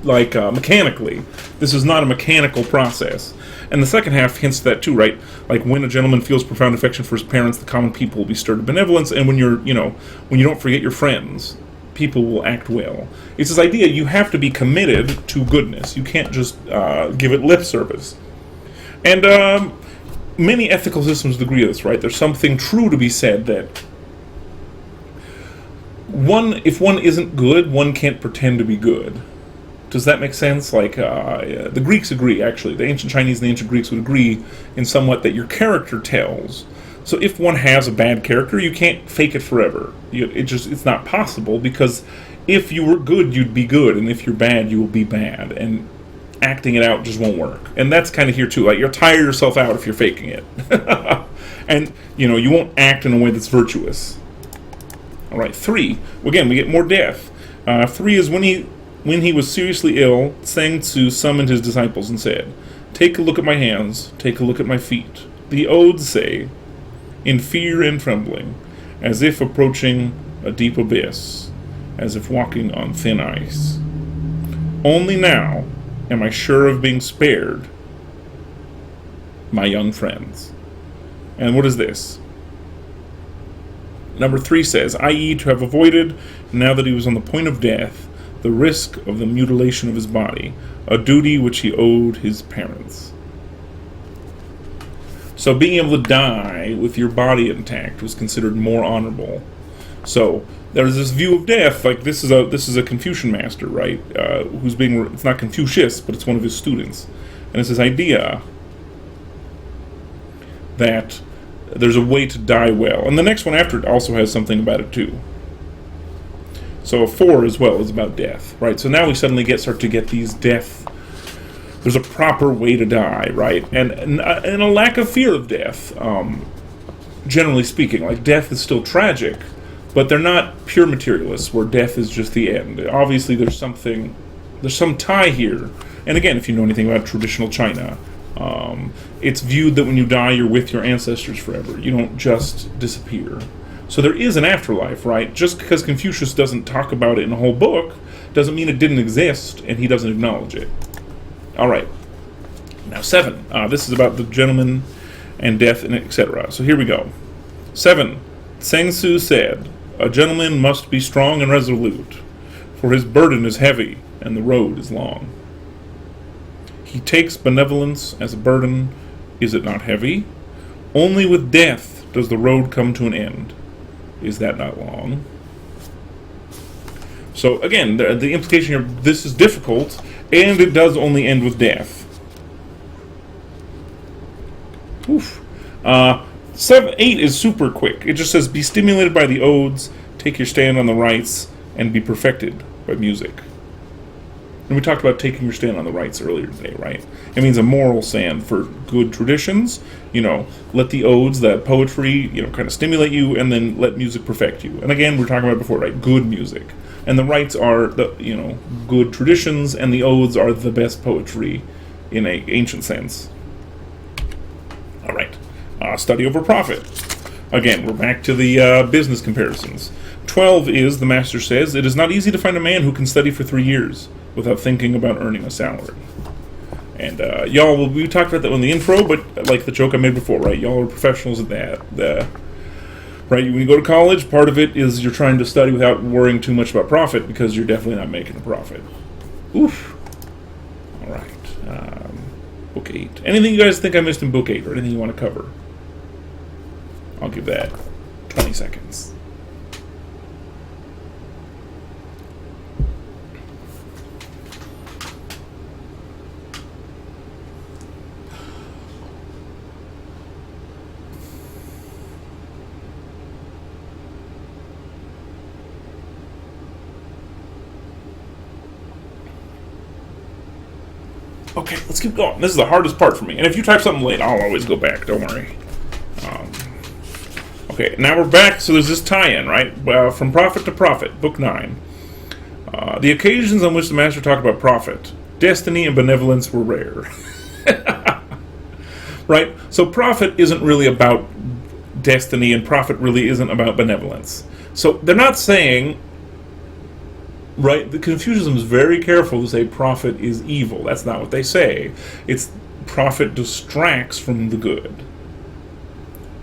Speaker 1: like mechanically. This is not a mechanical process. And the second half hints to that too, right? Like when a gentleman feels profound affection for his parents, the common people will be stirred to benevolence, and when when you don't forget your friends, people will act well. It's this idea you have to be committed to goodness. You can't just give it lip service. And many ethical systems agree with this, right? There's something true to be said that if one isn't good, one can't pretend to be good. Does that make sense? Like, the Greeks agree, actually. The ancient Chinese and the ancient Greeks would agree in somewhat that your character tells. So if one has a bad character, you can't fake it forever. It's not possible, because if you were good, you'd be good, and if you're bad, you will be bad. And acting it out just won't work. And that's kind of here too. Like, you'll tire yourself out if you're faking it. And, you won't act in a way that's virtuous. All right, 3. Again, we get more death. 3 is when he was seriously ill, Tsang Tzu summoned his disciples and said, "Take a look at my hands, take a look at my feet." The odes say, "In fear and trembling, as if approaching a deep abyss, as if walking on thin ice. Only now am I sure of being spared, my young friends." And what is this? Number 3 says, i.e. to have avoided, now that he was on the point of death, the risk of the mutilation of his body, a duty which he owed his parents. So being able to die with your body intact was considered more honorable. So there's this view of death, like this is a Confucian master, right? It's not Confucius, but it's one of his students, and it's this idea that there's a way to die well. And the next one after it also has something about it too. So 4 as well is about death, right? So now we suddenly start to get these death. There's a proper way to die, right? And a lack of fear of death, generally speaking. Like, death is still tragic, but they're not pure materialists where death is just the end. Obviously there's some tie here. And again, if you know anything about traditional China, it's viewed that when you die, you're with your ancestors forever. You don't just disappear. So there is an afterlife, right? Just because Confucius doesn't talk about it in a whole book doesn't mean it didn't exist, and he doesn't acknowledge it. All right. Now 7. This is about the gentleman and death and etc. So here we go. 7. Tsang Tzu said, "A gentleman must be strong and resolute, for his burden is heavy and the road is long. He takes benevolence as a burden. Is it not heavy? Only with death does the road come to an end. Is that not long?" So again, the implication here, this is difficult, and it does only end with death. Oof. 8 is super quick. It just says, "Be stimulated by the odes, take your stand on the rites, and be perfected by music." And we talked about taking your stand on the rights earlier today, right? It means a moral stand for good traditions. Let the odes, that poetry, kind of stimulate you, and then let music perfect you. And again, we were talking about before, right? Good music. And the rights are the, good traditions, and the odes are the best poetry in an ancient sense. All right. Study over profit. Again, we're back to the business comparisons. 12 is, the master says, "It is not easy to find a man who can study for 3 years without thinking about earning a salary." And y'all, we talked about that in the intro, but like the joke I made before, right? Y'all are professionals at that. Right? When you go to college, part of it is you're trying to study without worrying too much about profit, because you're definitely not making a profit. Oof. All right. Book 8. Anything you guys think I missed in Book 8, or anything you want to cover? I'll give that 20 seconds. Okay, let's keep going. This is the hardest part for me. And if you type something late, I'll always go back. Don't worry. Okay, now we're back. So there's this tie-in, right? From Prophet to Prophet, Book 9. The occasions on which the Master talked about profit, destiny, and benevolence were rare. Right? So profit isn't really about destiny, and profit really isn't about benevolence. So they're not saying... Right? The Confucianism is very careful to say profit is evil. That's not what they say. It's profit distracts from the good.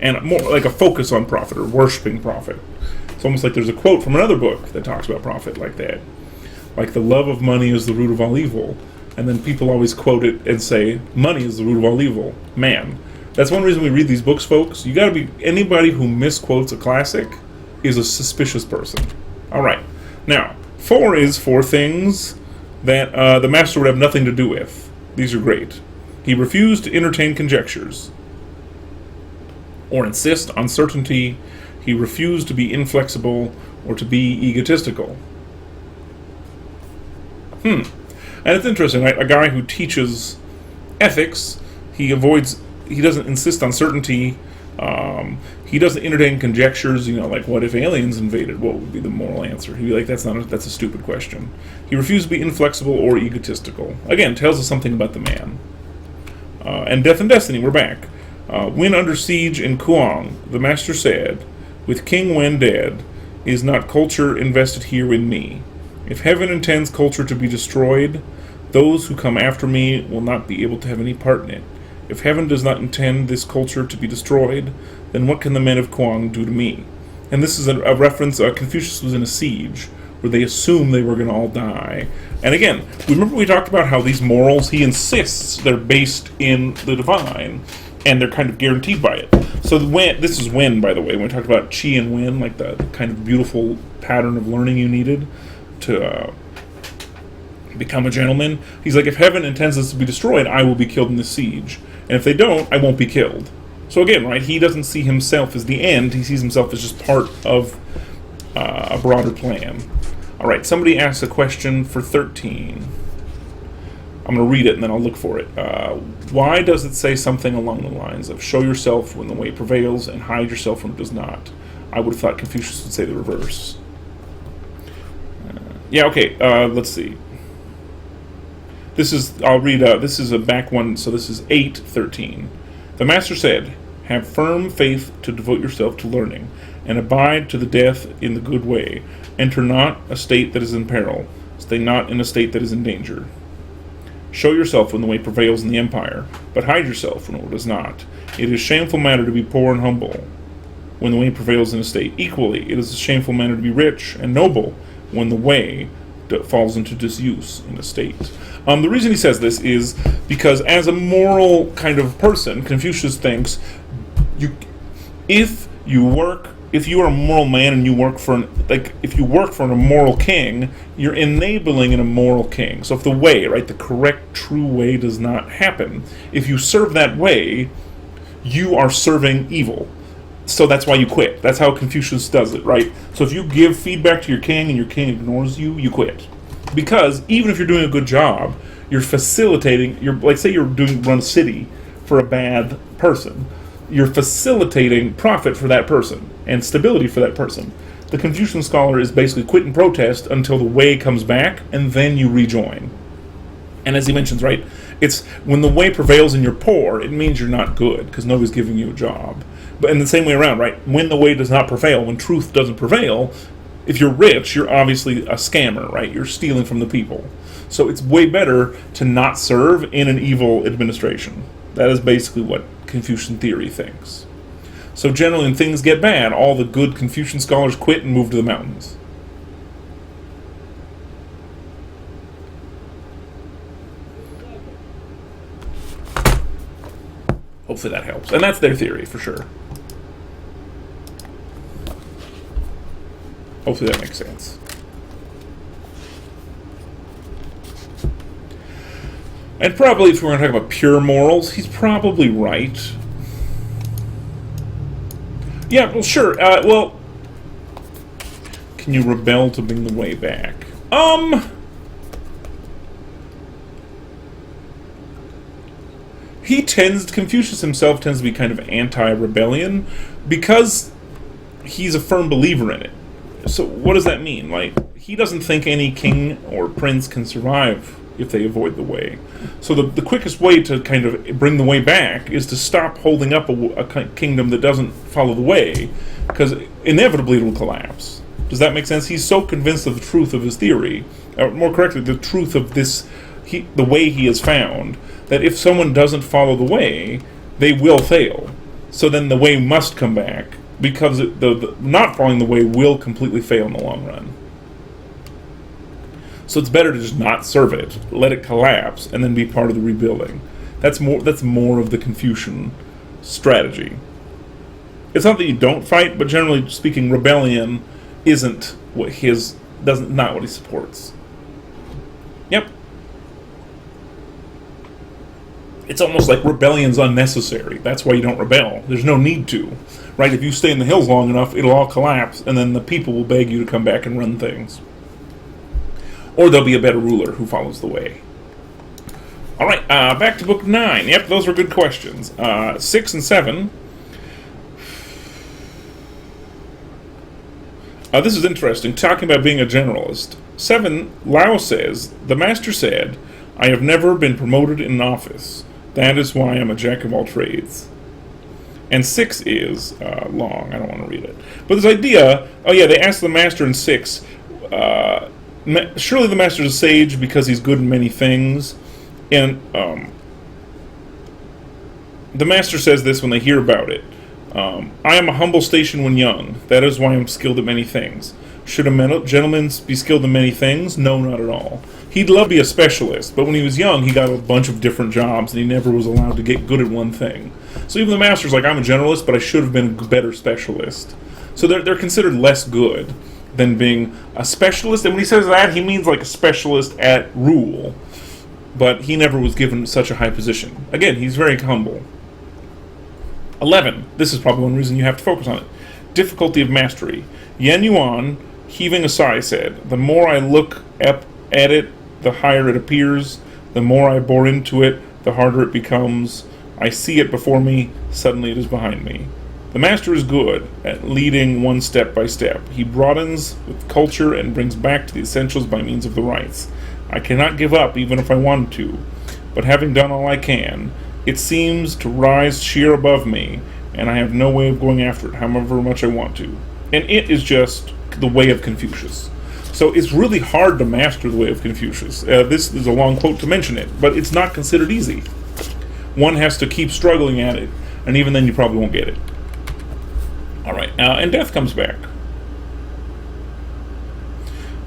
Speaker 1: And more like a focus on profit or worshipping profit. It's almost like there's a quote from another book that talks about profit like that. Like, the love of money is the root of all evil. And then people always quote it and say, money is the root of all evil. Man, that's one reason we read these books, folks. You gotta be... Anybody who misquotes a classic is a suspicious person. Alright. Now... 4 is 4 things that the Master would have nothing to do with. These are great. He refused to entertain conjectures or insist on certainty. He refused to be inflexible or to be egotistical. And it's interesting, right? A guy who teaches ethics, he doesn't insist on certainty. He doesn't entertain conjectures, like, what if aliens invaded? What would be the moral answer? He'd be like, that's a stupid question. He refused to be inflexible or egotistical. Again, tells us something about the man. And Death and Destiny, we're back. When under siege in Kuang, the Master said, with King Wen dead, is not culture invested here in me? If heaven intends culture to be destroyed, those who come after me will not be able to have any part in it. If heaven does not intend this culture to be destroyed, then what can the men of Kuang do to me? And this is a reference, Confucius was in a siege, where they assumed they were going to all die. And again, remember we talked about how these morals, he insists they're based in the divine, and they're kind of guaranteed by it. So this is Wen, by the way, when we talked about Qi and Wen, like the kind of beautiful pattern of learning you needed to... become a gentleman. He's like, if heaven intends this to be destroyed, I will be killed in this siege. And if they don't, I won't be killed. So again, right, he doesn't see himself as the end. He sees himself as just part of a broader plan. All right, somebody asked a question for 13. I'm going to read it and then I'll look for it. Why does it say something along the lines of show yourself when the way prevails and hide yourself when it does not? I would have thought Confucius would say the reverse. Let's see. I'll read, this is a back one, so this is 8:13. The Master said, have firm faith to devote yourself to learning, and abide to the death in the good way. Enter not a state that is in peril. Stay not in a state that is in danger. Show yourself when the way prevails in the empire, but hide yourself when it does not. It is a shameful matter to be poor and humble when the way prevails in a state. Equally, it is a shameful matter to be rich and noble when the way falls into disuse in a state. The reason he says this is because as a moral kind of person, Confucius thinks if you are a moral man and you work for if you work for an immoral king, you're enabling an immoral king. So if the way, right, the correct, true way does not happen, if you serve that way, you are serving evil. So that's why you quit. That's how Confucius does it, right? So if you give feedback to your king and your king ignores you, you quit. Because even if you're doing a good job, you're facilitating, say you're run a city for a bad person. You're facilitating profit for that person and stability for that person. The Confucian scholar is basically quit and protest until the way comes back, and then you rejoin. And as he mentions, right, it's when the way prevails and you're poor, it means you're not good, because nobody's giving you a job. But in the same way around, right, when the way does not prevail, when truth doesn't prevail, if you're rich, you're obviously a scammer, right? You're stealing from the people. So it's way better to not serve in an evil administration. That is basically what Confucian theory thinks. So generally, when things get bad, all the good Confucian scholars quit and move to the mountains. Hopefully that helps. And that's their theory, for sure. Hopefully that makes sense. And probably, if we're going to talk about pure morals, he's probably right. Yeah, well, sure. Can you rebel to bring the way back? Confucius himself tends to be kind of anti-rebellion because he's a firm believer in it. So what does that mean? Like, he doesn't think any king or prince can survive if they avoid the way. So the quickest way to kind of bring the way back is to stop holding up a kingdom that doesn't follow the way, because inevitably it will collapse. Does that make sense? He's so convinced of the truth of his theory, or more correctly, the truth of the way he has found, that if someone doesn't follow the way, they will fail. So then the way must come back, because the not following the way will completely fail in the long run. So it's better to just not serve it, let it collapse, and then be part of the rebuilding. That's more of the Confucian strategy. It's not that you don't fight, but generally speaking, rebellion isn't not what he supports. Yep. It's almost like rebellion's unnecessary. That's why you don't rebel. There's no need to. Right? If you stay in the hills long enough, it'll all collapse, and then the people will beg you to come back and run things. Or there'll be a better ruler who follows the way. Alright, back to book 9. Yep, those were good questions. 6 and 7. This is interesting, talking about being a generalist. 7, Lao says, the master said, I have never been promoted in an office. That is why I'm a jack of all trades. And 6 is long. I don't want to read it. But this idea, they asked the master in 6, surely the master is a sage because he's good in many things. And the master says this when they hear about it. I am a humble station when young. That is why I'm skilled at many things. Should a gentleman be skilled in many things? No, not at all. He'd love to be a specialist, but when he was young, he got a bunch of different jobs, and he never was allowed to get good at one thing. So even the master's like, I'm a generalist, but I should have been a better specialist. So they're considered less good than being a specialist. And when he says that, he means like a specialist at rule. But he never was given such a high position. Again, he's very humble. 11. This is probably one reason you have to focus on it. Difficulty of mastery. Yen Yuan, heaving a sigh, said, the more I look at it, the higher it appears. The more I bore into it, the harder it becomes. I see it before me, suddenly it is behind me. The master is good at leading one step by step. He broadens with culture and brings back to the essentials by means of the rites. I cannot give up even if I wanted to, but having done all I can, it seems to rise sheer above me, and I have no way of going after it, however much I want to. And it is just the way of Confucius. So it's really hard to master the way of Confucius. This is a long quote to mention it, but it's not considered easy. One has to keep struggling at it, and even then you probably won't get it. Alright, and death comes back.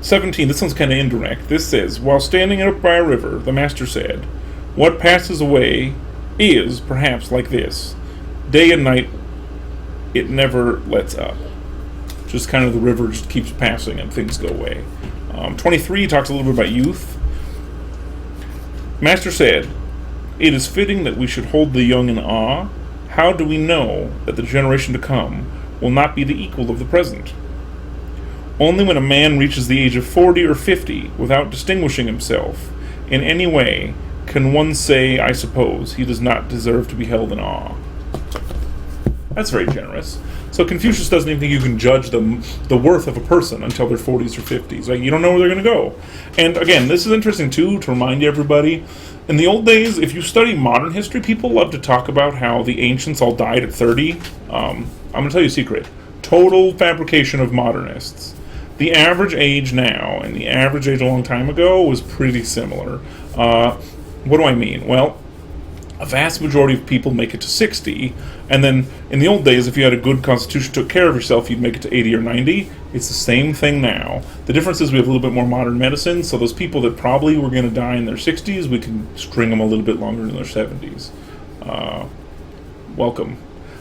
Speaker 1: 17, this one's kind of indirect. This says, while standing up by a river, the master said, what passes away is, perhaps, like this. Day and night, it never lets up. Just kind of the river just keeps passing and things go away. 23 talks a little bit about youth. Master said, it is fitting that we should hold the young in awe. How do we know that the generation to come will not be the equal of the present? Only when a man reaches the age of 40 or 50 without distinguishing himself in any way can one say, I suppose, he does not deserve to be held in awe. That's very generous. So Confucius doesn't even think you can judge the worth of a person until their 40s or 50s. Like, you don't know where they're going to go. And again, this is interesting too, to remind everybody. In the old days, if you study modern history, people love to talk about how the ancients all died at 30. I'm going to tell you a secret. Total fabrication of modernists. The average age now and the average age a long time ago was pretty similar. What do I mean? Well, a vast majority of people make it to 60, and then in the old days, if you had a good constitution, took care of yourself, you'd make it to 80 or 90. It's the same thing now. The difference is we have a little bit more modern medicine, so those people that probably were going to die in their 60s, we can string them a little bit longer in their 70s. Welcome.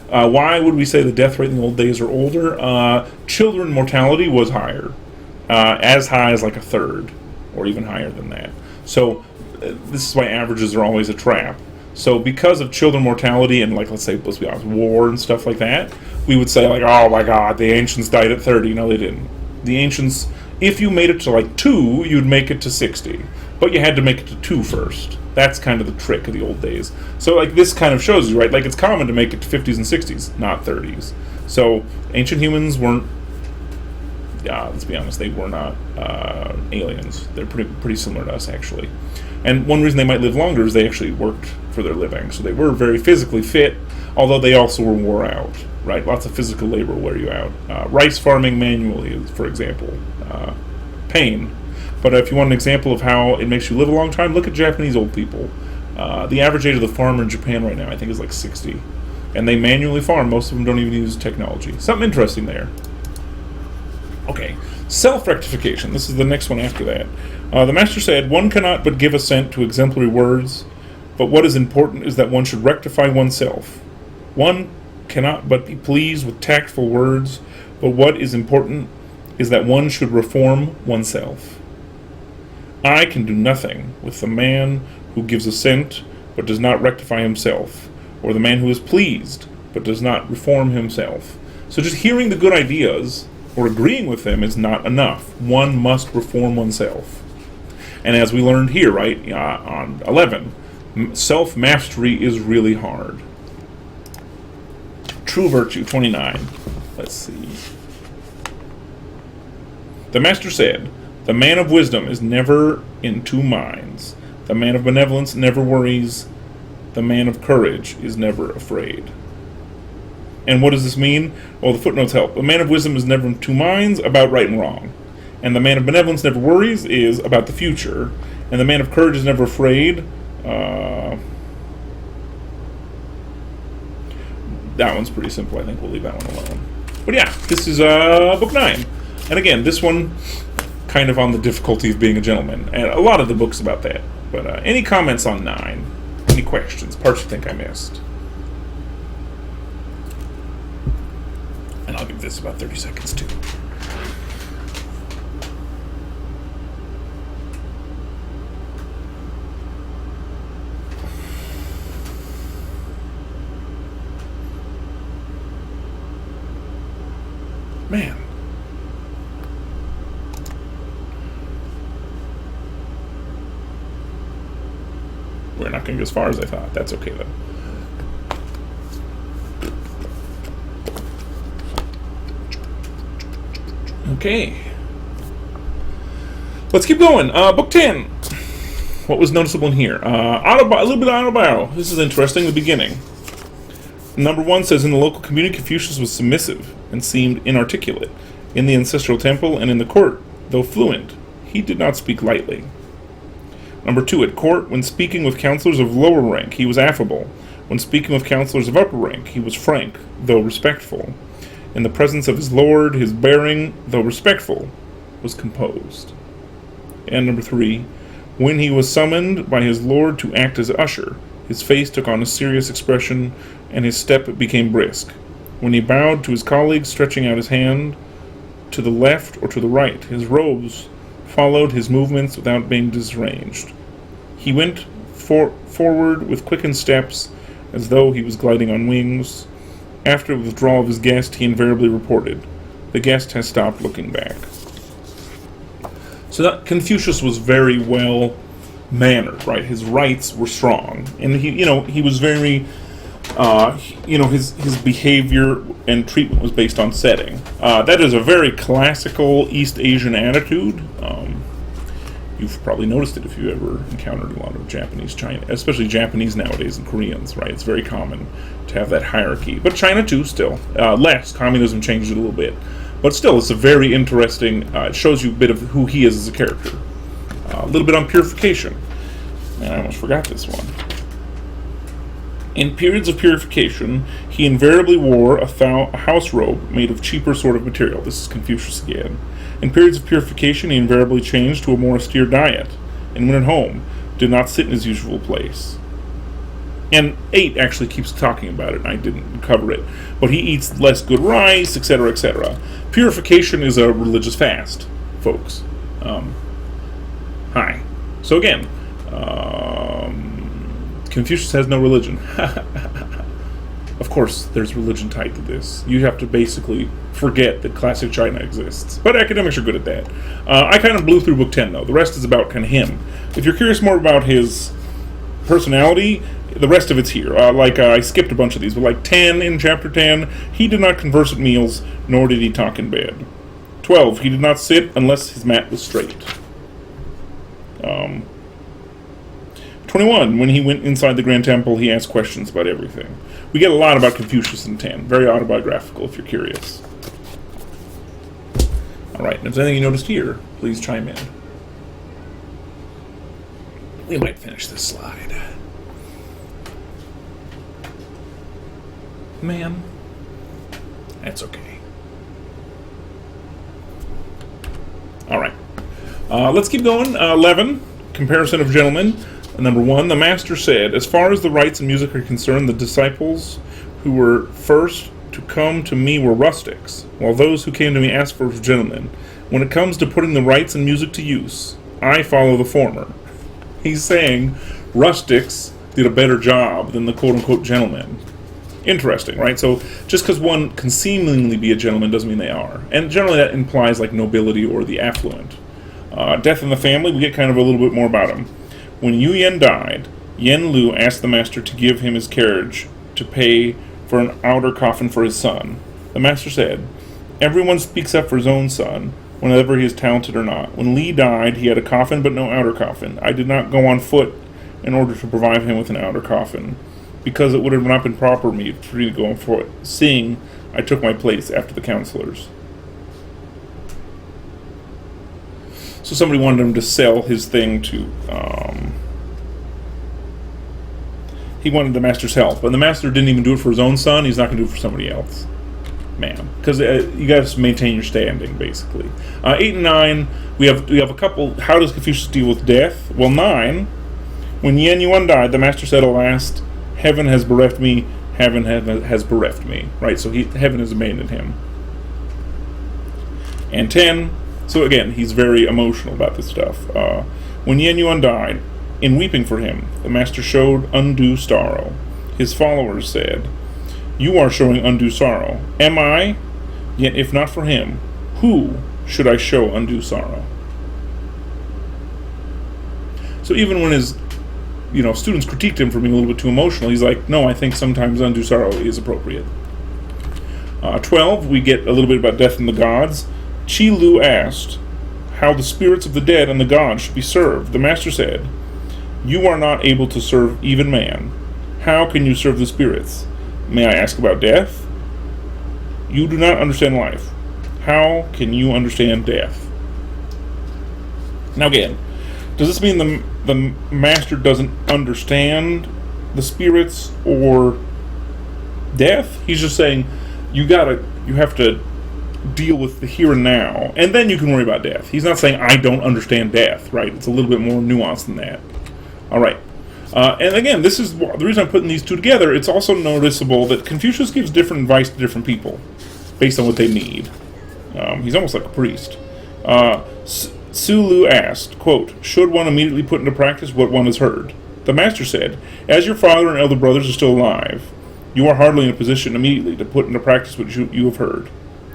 Speaker 1: Why would we say the death rate in the old days are older? Children mortality was higher, as high as like a third, or even higher than that. So this is why averages are always a trap. So because of children mortality and, like, let's say, let's be honest, war and stuff like that, we would say, like, oh my god, the ancients died at 30. No, they didn't. The ancients, if you made it to like 2, you'd make it to 60. But you had to make it to 2 first. That's kind of the trick of the old days. So, like, this kind of shows you, right? Like, it's common to make it to 50s and 60s, not 30s. So, ancient humans weren't, let's be honest, they were not aliens. They're pretty similar to us, actually. And one reason they might live longer is they actually worked for their living. So they were very physically fit, although they also were wore out, right? Lots of physical labor will wear you out. Rice farming manually, for example, pain. But if you want an example of how it makes you live a long time, look at Japanese old people. The average age of the farmer in Japan right now, I think, is like 60. And they manually farm. Most of them don't even use technology. Something interesting there. Okay, self-rectification. This is the next one after that. The master said, one cannot but give assent to exemplary words, but what is important is that one should rectify oneself. One cannot but be pleased with tactful words, but what is important is that one should reform oneself. I can do nothing with the man who gives assent but does not rectify himself, or the man who is pleased but does not reform himself. So just hearing the good ideas or agreeing with them is not enough. One must reform oneself. And as we learned here, right, on 11, self-mastery is really hard. True virtue, 29. Let's see. The master said, the man of wisdom is never in two minds. The man of benevolence never worries. The man of courage is never afraid. And what does this mean? Well, the footnotes help. The man of wisdom is never in two minds about right and wrong. And the man of benevolence never worries is about the future. And the man of courage is never afraid. That one's pretty simple. I think we'll leave that one alone. But yeah, this is book 9. And again, this one kind of on the difficulty of being a gentleman. And a lot of the books about that. But any comments on 9? Any questions? Parts you think I missed? And I'll give this about 30 seconds too. Man. We're not going to go as far as I thought. That's okay, though. Okay. Let's keep going. Book 10. What was noticeable in here? A little bit of autobio. This is interesting, the beginning. Number 1 says, in the local community, Confucius was submissive and seemed inarticulate. In the ancestral temple and in the court, though fluent, he did not speak lightly. Number 2, at court, when speaking with counselors of lower rank, he was affable. When speaking with counselors of upper rank, he was frank, though respectful. In the presence of his lord, his bearing, though respectful, was composed. And number 3, when he was summoned by his lord to act as usher, his face took on a serious expression, and his step became brisk. When he bowed to his colleagues, stretching out his hand to the left or to the right, his robes followed his movements without being disarranged. He went forward with quickened steps, as though he was gliding on wings. After the withdrawal of his guest, he invariably reported, "The guest has stopped looking back." So that Confucius was very well mannered, right? His rights were strong, and he was very, his behavior and treatment was based on setting. That is a very classical East Asian attitude. You've probably noticed it if you ever encountered a lot of Japanese, China, especially Japanese nowadays and Koreans, right? It's very common to have that hierarchy. But China too, still. Less. Communism changed it a little bit. But still, it's a very interesting, it shows you a bit of who he is as a character. A little bit on purification. And I almost forgot this one. In periods of purification, he invariably wore a house robe made of cheaper sort of material. This is Confucius again. In periods of purification, he invariably changed to a more austere diet, and when at home, did not sit in his usual place. And 8 actually keeps talking about it, and I didn't cover it. But he eats less good rice, etc., etc. Purification is a religious fast, folks. Hi. So again, Confucius has no religion. Of course, there's religion tied to this. You have to basically forget that classic China exists. But academics are good at that. I kind of blew through book 10, though. The rest is about kind of him. If you're curious more about his personality, the rest of it's here. I skipped a bunch of these, but like 10 in chapter 10, he did not converse at meals, nor did he talk in bed. 12, he did not sit unless his mat was straight. 21, when he went inside the Grand Temple, he asked questions about everything. We get a lot about Confucius in 10. Very autobiographical, if you're curious. All right, and if there's anything you noticed here, please chime in. We might finish this slide. Man, that's okay. All right, let's keep going. 11, comparison of gentlemen. Number 1, the master said, as far as the rites and music are concerned, the disciples who were first to come to me were rustics, while those who came to me asked for gentlemen. When it comes to putting the rites and music to use, I follow the former. He's saying rustics did a better job than the quote-unquote gentlemen. Interesting, right? So just because one can seemingly be a gentleman doesn't mean they are. And generally that implies like nobility or the affluent. Death in the family, we get kind of a little bit more about him. When Yu Yen died, Yen Lu asked the master to give him his carriage to pay for an outer coffin for his son. The master said, everyone speaks up for his own son, whenever he is talented or not. When Li died, he had a coffin but no outer coffin. I did not go on foot in order to provide him with an outer coffin, because it would have not been proper for me to go on foot, seeing I took my place after the counselors. So somebody wanted him to sell his thing to, he wanted the master's help, and the master didn't even do it for his own son. He's not going to do it for somebody else. Man, because you got to maintain your standing, basically. 8 and 9, we have a couple. How does Confucius deal with death? Well, 9, when Yen Yuan died, the master said, alas, heaven has bereft me, heaven has bereft me. Right, so heaven has abandoned him. And 10, so again, he's very emotional about this stuff. When Yen Yuan died, in weeping for him, the master showed undue sorrow. His followers said, you are showing undue sorrow. Am I? Yet if not for him, who should I show undue sorrow? So even when his students critiqued him for being a little bit too emotional, he's like, no, I think sometimes undue sorrow is appropriate. 12, we get a little bit about death and the gods. Chi Lu asked how the spirits of the dead and the gods should be served. The master said, you are not able to serve even man. How can you serve the spirits? May I ask about death? You do not understand life. How can you understand death? Now again, does this mean the master doesn't understand the spirits or death? He's just saying you have to deal with the here and now, and then you can worry about death. He's not saying I don't understand death, right? It's a little bit more nuanced than that. All right. And again, this is the reason I'm putting these two together. It's also noticeable that Confucius gives different advice to different people based on what they need. He's almost like a priest. Su Lu asked, quote, should one immediately put into practice what one has heard? The master said, as your father and elder brothers are still alive, you are hardly in a position immediately to put into practice what you have heard.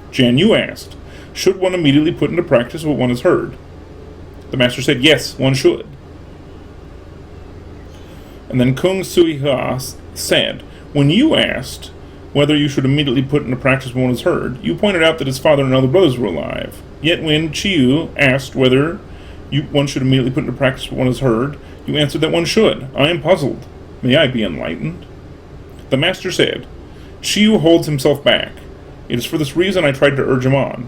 Speaker 1: Jan Yu asked, should one immediately put into practice what one has heard? The master said, yes, one should. And then Kung Sui Ha said, when you asked whether you should immediately put into practice what one has heard, you pointed out that his father and other brothers were alive. Yet when Chiu asked whether one should immediately put into practice what one has heard, you answered that one should. I am puzzled. May I be enlightened? The master said, Chiu holds himself back. It is for this reason I tried to urge him on.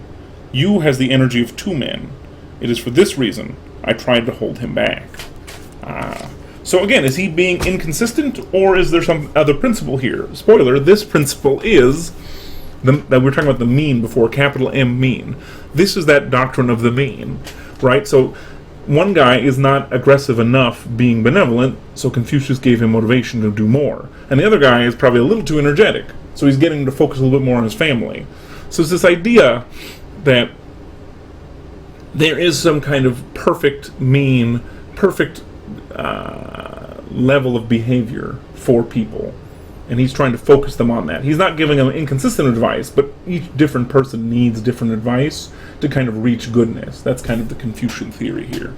Speaker 1: Yu has the energy of 2 men. It is for this reason I tried to hold him back. So again, is he being inconsistent, or is there some other principle here? Spoiler, this principle is that we're talking about the mean before, capital M mean. This is that doctrine of the mean, right? So one guy is not aggressive enough being benevolent, so Confucius gave him motivation to do more. And the other guy is probably a little too energetic, so he's getting to focus a little bit more on his family. So it's this idea that there is some kind of perfect mean, perfect level of behavior for people, and he's trying to focus them on that. He's not giving them inconsistent advice, but each different person needs different advice to kind of reach goodness. That's kind of the Confucian theory here.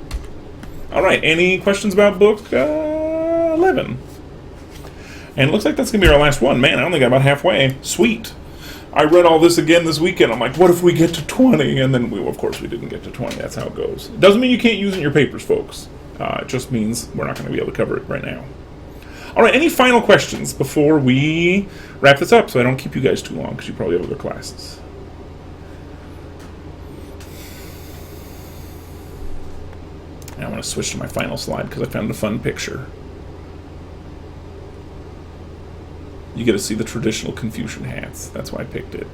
Speaker 1: All right, any questions about book 11. And it looks like that's going to be our last one. Man, I only got about halfway. Sweet. I read all this again this weekend. I'm like, what if we get to 20? And then, of course, we didn't get to 20. That's how it goes. It doesn't mean you can't use it in your papers, folks. It just means we're not going to be able to cover it right now. All right, any final questions before we wrap this up so I don't keep you guys too long because you probably have other classes? Now I'm going to switch to my final slide because I found a fun picture. You get to see the traditional Confucian hats. That's why I picked it.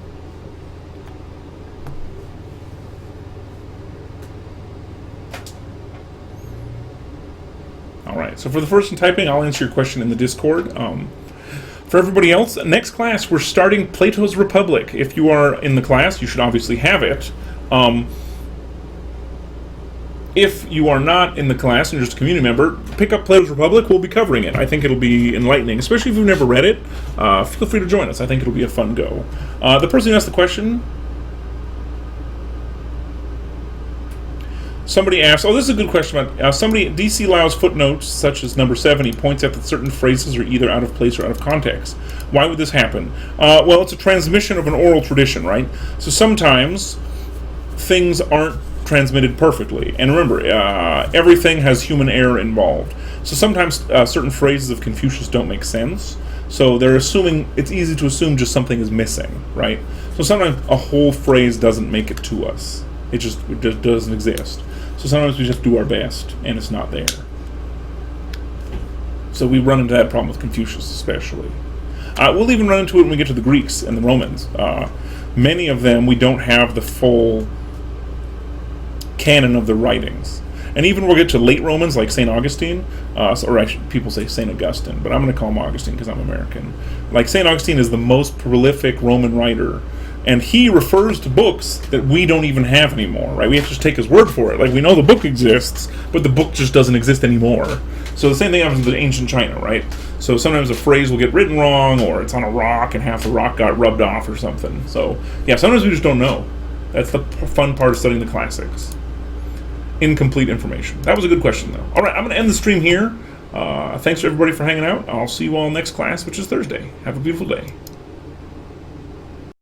Speaker 1: All right, so for the first in typing, I'll answer your question in the Discord. For everybody else, next class, we're starting Plato's Republic. If you are in the class, you should obviously have it. If you are not in the class and you're just a community member, pick up Plato's Republic. We'll be covering it. I think it'll be enlightening, especially if you've never read it. Feel free to join us. I think it'll be a fun go. The person who asked the question, somebody asked, oh, this is a good question. DC allows footnotes, such as number 7. He points out that certain phrases are either out of place or out of context. Why would this happen? Well, it's a transmission of an oral tradition, right? So sometimes things aren't transmitted perfectly. And remember, everything has human error involved. So sometimes certain phrases of Confucius don't make sense. So they're assuming, it's easy to assume just something is missing, right? So sometimes a whole phrase doesn't make it to us. It just doesn't exist. So sometimes we just do our best, and it's not there. So we run into that problem with Confucius especially. We'll even run into it when we get to the Greeks and the Romans. Many of them, we don't have the full canon of the writings. And even we'll get to late Romans, like St. Augustine, or actually people say St. Augustine, but I'm going to call him Augustine because I'm American. Like St. Augustine is the most prolific Roman writer, and he refers to books that we don't even have anymore, right? We have to just take his word for it. Like, we know the book exists, but the book just doesn't exist anymore. So the same thing happens with ancient China, right? So sometimes a phrase will get written wrong, or it's on a rock and half the rock got rubbed off or something. So, yeah, sometimes we just don't know. That's the fun part of studying the classics. Incomplete information. That was a good question, though. All right, I'm going to end the stream here. Thanks to everybody for hanging out. I'll see you all next class, which is Thursday. Have a beautiful day.